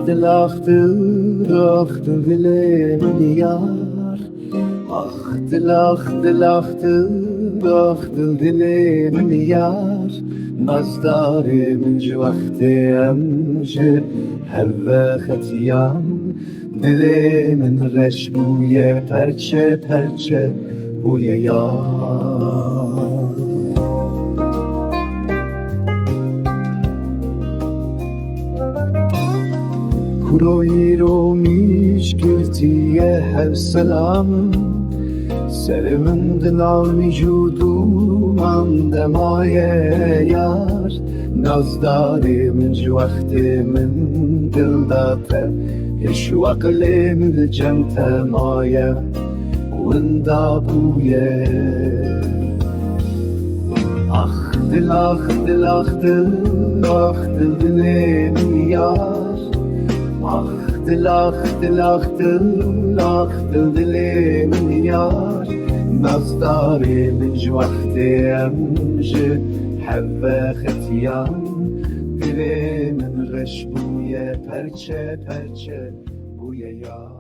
Dilachtı dilemin yar. Dilachtı dilemin yar. Nazdarım vakti emci hevve xetiyan. Dilemin reşbuye perçe perçe buye yar. Kuroyro mişkirtiye hev selam. Serimin dilal vücudum andemaye yar. Nazdarım vaktimin dildate eşvak lemil cemtemaye Winda buye. Dilachtı dilemin yar. Dilachtı dilemin yar. Nazdarım vakti emci hevve xetiyan. Dilemin reşbuye perçe perçe buye yar.